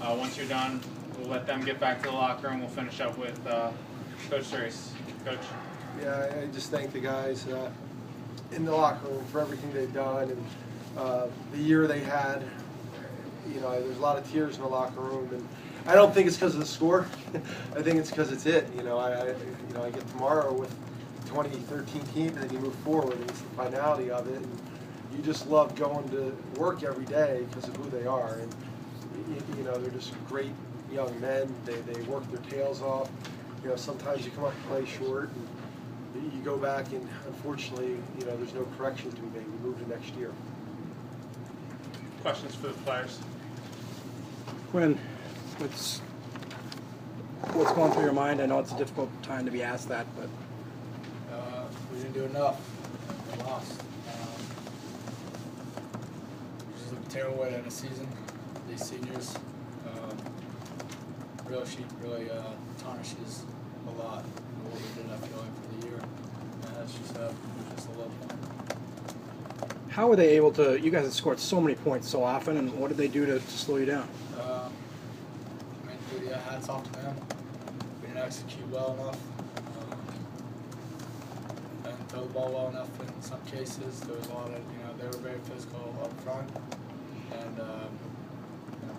Once you're done, we'll let them get back to the locker room. We'll finish up with Coach Trace. Coach. Yeah, I just thank the guys in the locker room for everything they've done and the year they had. You know, there's a lot of tears in the locker room, and I don't think it's because of the score. I think it's because it's it. You know, I get tomorrow with 2013 team, and then you move forward, and it's the finality of it. And you just love going to work every day because of who they are, and you know, they're just great young men. They work their tails off. You know, sometimes you come up and play short, and you go back, and unfortunately, you know, there's no correction to be made. We move to next year. Questions for the players? Quinn, what's going through your mind? I know it's a difficult time to be asked that, but we didn't do enough. We lost. Just a terrible way to end a season. These seniors, really tarnishes a lot of what we did, I feel like, for the year. And that's just a low point. how were they able to? You guys have scored so many points so often, and what did they do to slow you down? I mean, dude, hats off to them. We didn't execute well enough. And throw the ball well enough in some cases. There was a lot of, they were very physical up front, and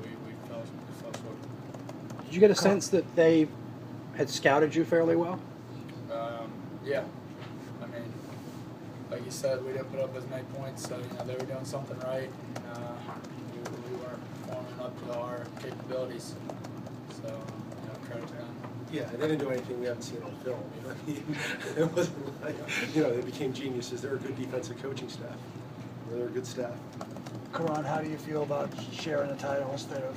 we fell short. Did you get a sense that they had scouted you fairly well? Yeah. I mean, like you said, we didn't put up as many points, so they were doing something right. We weren't performing up to our capabilities. So credit to them. Yeah, they didn't do anything we haven't seen on film. It wasn't like, they became geniuses. They're a good defensive coaching staff. They're a good staff. Karan, how do you feel about sharing the title instead of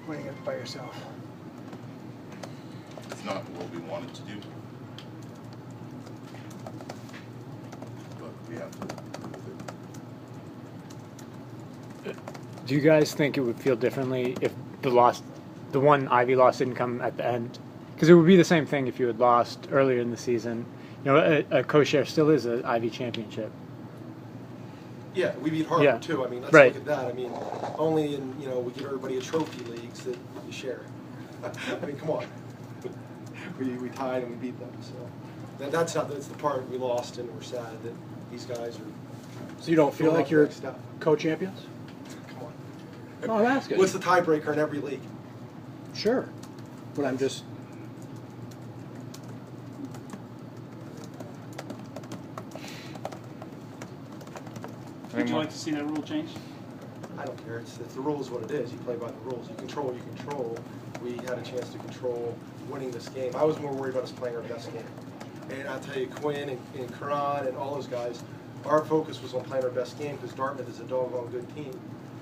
winning it by yourself? It's not what we wanted to do, but we have to. Do you guys think it would feel differently if the one Ivy loss didn't come at the end? Because it would be the same thing if you had lost earlier in the season. A co-share still is an Ivy championship. Yeah, we beat Harvard Yeah. too. I mean, let's Right. look at that. I mean, only in we give everybody a trophy leagues that you share. I mean, come on. We tied and we beat them. So that's the part we lost, and we're sad that these guys are. So you don't feel going like off you're next step. co-champions? Come on. No, I'm asking. What's the tiebreaker in every league? Sure, but I'm just. Would you like to see that rule changed? I don't care. It's the rules what it is. You play by the rules. You control what you control. We had a chance to control winning this game. I was more worried about us playing our best game. And I'll tell you, Quinn and Karan and all those guys, our focus was on playing our best game because Dartmouth is a doggone good team.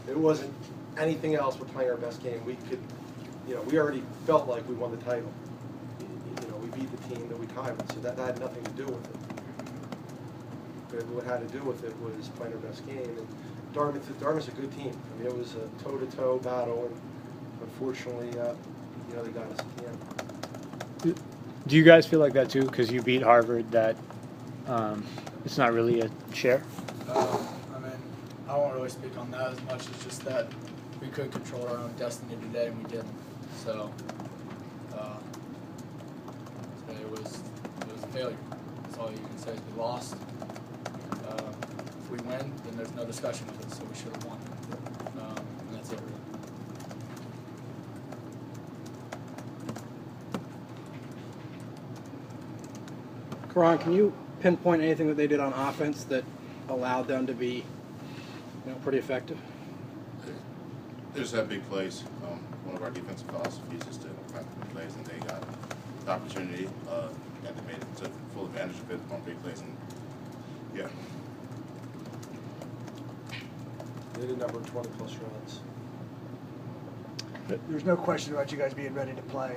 It wasn't anything else but playing our best game. We could, we already felt like we won the title. We beat the team that we tied with, so that had nothing to do with it. But what had to do with it was playing our best game. And Dartmouth's a good team. I mean, it was a toe-to-toe battle, and unfortunately, they got us at the end. Do you guys feel like that too? Because you beat Harvard, that it's not really a share? I mean, I won't really speak on that as much as just that we could control our own destiny today, and we didn't. So today it was a failure. That's all you can say is we lost. If we win, then there's no discussion of it, so we should have won. And that's it. Karan, can you pinpoint anything that they did on offense that allowed them to be, pretty effective? They just had big plays. One of our defensive philosophies is to have big plays, and they got the opportunity, and they took full advantage of it on big plays, and yeah. They did number 20-plus runs. There's no question about you guys being ready to play.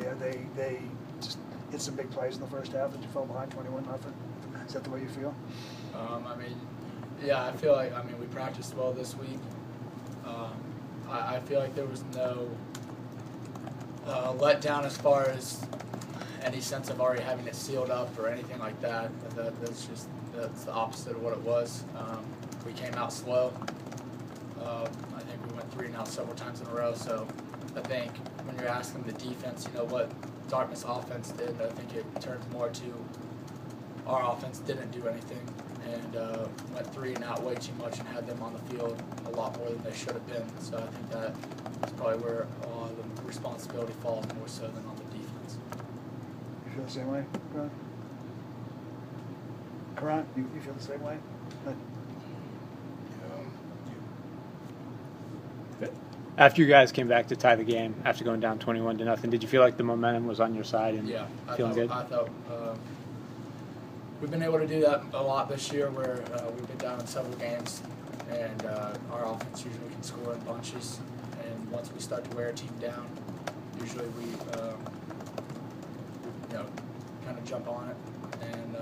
They just hit some big plays in the first half, and you fell behind 21-0. Is that the way you feel? I feel like we practiced well this week. I feel like there was no letdown as far as any sense of already having it sealed up or anything like that. That's the opposite of what it was. We came out slow. I think we went 3-0 now several times in a row. So I think when you're asking the defense, what Dartmouth's offense did, I think it turns more to our offense didn't do anything and went 3 and out way too much and had them on the field a lot more than they should have been. So I think that is probably where the responsibility falls more so than on the defense. You feel the same way, Karan? Karan, you feel the same way? After you guys came back to tie the game, after going down 21-0, did you feel like the momentum was on your side and feeling good? I thought we've been able to do that a lot this year where we've been down in several games and our offense usually can score in bunches. And once we start to wear a team down, usually we kind of jump on it. And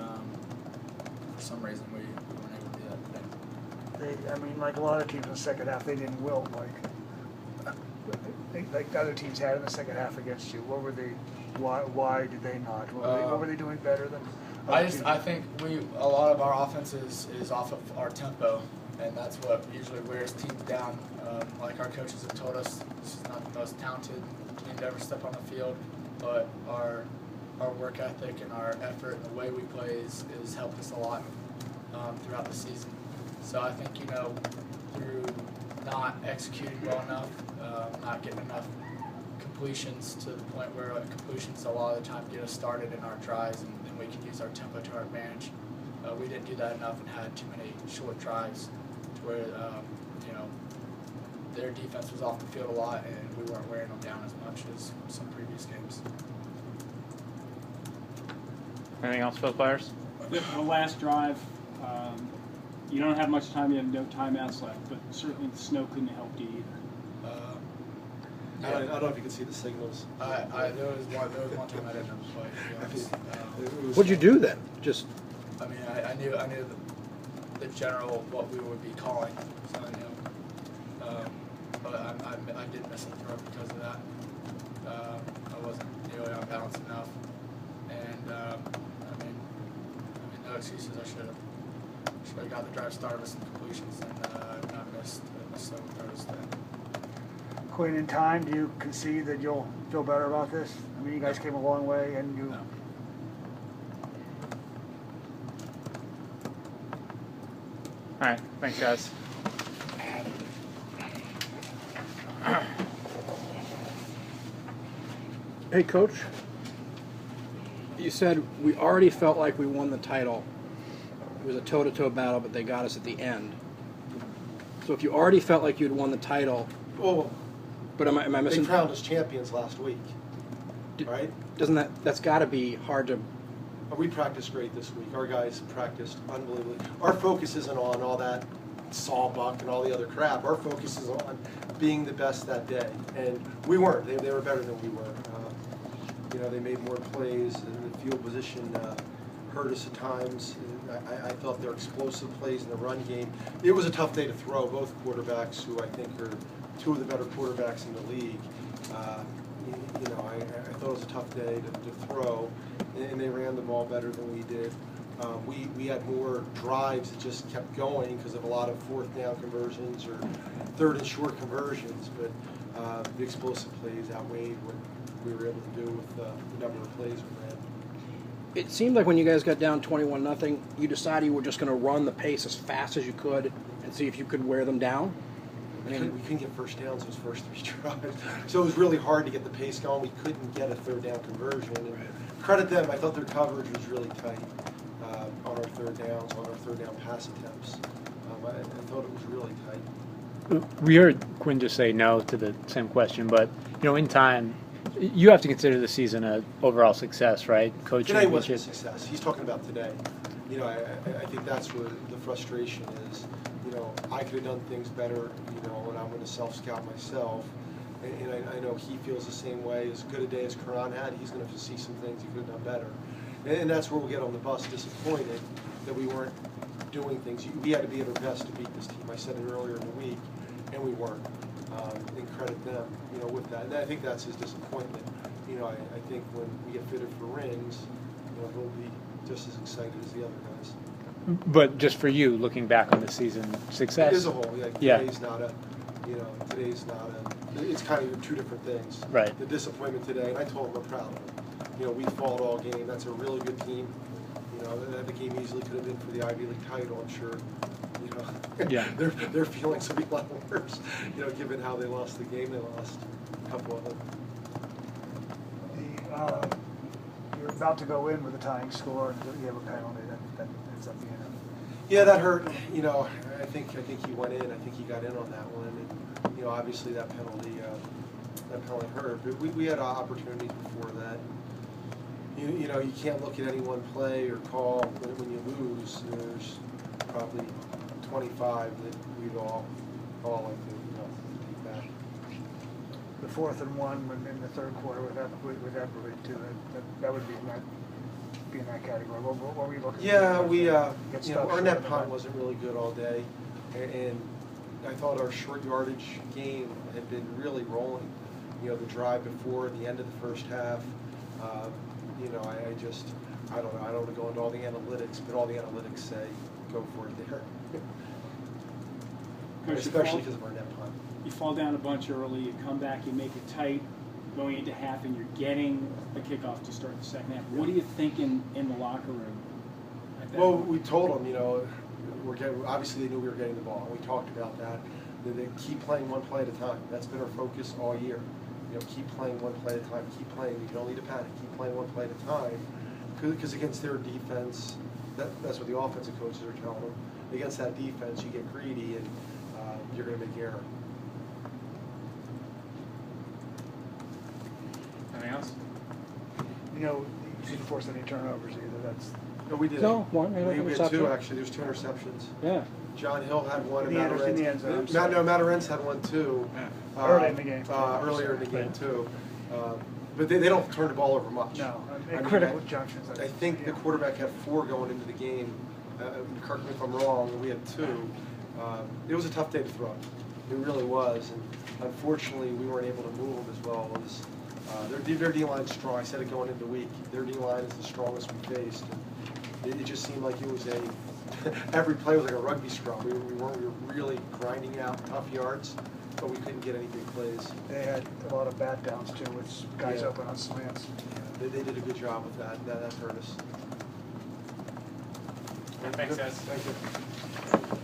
for some reason we weren't able to do that today. Like a lot of teams in the second half, they didn't wilt like the other teams had in the second half against you. What were they? Why did they not? What were they doing better than? I think a lot of our offense is off of our tempo, and that's what usually wears teams down. Like our coaches have told us, this is not the most talented team to ever step on the field, but our work ethic and our effort and the way we play is helped us a lot throughout the season. So I think through not executing well enough, not getting enough completions to the point where completions a lot of the time get us started in our drives and then we can use our tempo to our advantage. We didn't do that enough and had too many short drives to where their defense was off the field a lot and we weren't wearing them down as much as some previous games. Anything else for the players? The last drive, you don't have much time. You have no timeouts left, but certainly the snow couldn't have helped you either. I don't know if you can see the signals. There was one time I didn't have to play, to be honest. What'd you do then? Just I knew the general what we would be calling, so I knew. But I did miss a throw because of that. I wasn't nearly on balance enough, and no excuses. I should have got the drive started with some completions and not missed some throws then. Quinn, in time, do you concede that you'll feel better about this? You guys came a long way, and you. No. All right, thanks, guys. Hey, Coach, you said we already felt like we won the title. It was a toe-to-toe battle, but they got us at the end. So if you already felt like you'd won the title, but am I missing? They crowned us champions last week, right? Doesn't that's got to be hard to? We practiced great this week. Our guys practiced unbelievably. Our focus isn't on all that sawbuck and all the other crap. Our focus is on being the best that day, and we weren't. They were better than we were. They made more plays, and the field position hurt us at times. I thought their explosive plays in the run game. It was a tough day to throw. Both quarterbacks, who I think are two of the better quarterbacks in the league. I thought it was a tough day to throw, and they ran the ball better than we did. We had more drives that just kept going because of a lot of fourth down conversions or third and short conversions, but the explosive plays outweighed what we were able to do with the number of plays we ran. It seemed like when you guys got down 21-0, you decided you were just going to run the pace as fast as you could and see if you could wear them down. We couldn't get first downs those first 3 drives. So it was really hard to get the pace going. We couldn't get a third down conversion. And credit them, I thought their coverage was really tight on our third downs, on our third down pass attempts. I thought it was really tight. We heard Quinn just say no to the same question, but in time, you have to consider the season an overall success, right? Coaching. Today wasn't a success. He's talking about today. I think that's where the frustration is. I could have done things better, and I'm going to self-scout myself. And I know he feels the same way. As good a day as Karan had, he's going to see some things he could have done better. And that's where we'll get on the bus disappointed that we weren't doing things. We had to be at our best to beat this team. I said it earlier in the week, and we weren't. And credit them, with that. And I think that's his disappointment. I think when we get fitted for rings, he'll be just as excited as the other guys. But just for you, looking back on the season, success. As a whole, yeah. Today's not a You know, today's not it's kind of two different things. Right. The disappointment today, and I told them I'm proud of them. You know, we fought all game. That's a really good team. You know, the game easily could have been for the Ivy League title, I'm sure. You know, Yeah. their feelings would be a lot worse, you know, given how they lost the game they lost, a couple of them. You're about to go in with a tying score, and you have a penalty that ends up being a. Yeah, that hurt. You know, I think he went in. I think he got in on that one. And, you know, obviously that penalty hurt. But we had opportunities before that. You know, you can't look at any one play or call when you lose. There's probably 25 that we'd all like to, you know, take back. The 4th and 1 in the third quarter with that relate to that would be in that category. What were you looking for? Yeah, we Get you know, stuff our short net of punt that. wasn't really good all day, and I thought our short yardage game had been really rolling. You know, the drive before the end of the first half. You know, I don't know. I don't want to go into all the analytics, but all the analytics say go for it there. Coach, Especially because of our net punt. You fall down a bunch early, you come back, you make it tight, going into half, and you're getting a kickoff to start the second half. What are you thinking in the locker room at that Well, moment? we told them, you know, obviously they knew we were getting the ball. We talked about that. They keep playing one play at a time. That's been our focus all year. You know, keep playing one play at a time. Keep playing. You don't need to panic. Keep playing one play at a time. Because against their defense, that's what the offensive coaches are telling them. Against that defense, you get greedy and you're going to make error. Anything else? You know, you didn't force any turnovers either. That's No, we did. No, one We had interception. two actually. There's 2 interceptions. Yeah. John Hill had one. In the and end zone, I'm Matt sorry. Lorenz had one too. Early in the game. Earlier in the game too. But they don't turn the ball over much. no, I at mean, critical junctions. I think the quarterback had 4 going into the game. Correct me if I'm wrong. We had 2. It was a tough day to throw. It really was, and unfortunately, we weren't able to move them as well as their D-line's strong. I said it going into the week. Their D-line is the strongest we faced. It just seemed like it was every play was like a rugby scrum. We were really grinding out tough yards, but we couldn't get any big plays. They had a lot of bat downs too, with guys Yeah. open on slants. They did a good job with that. That hurt us. Thanks, guys. Thank you.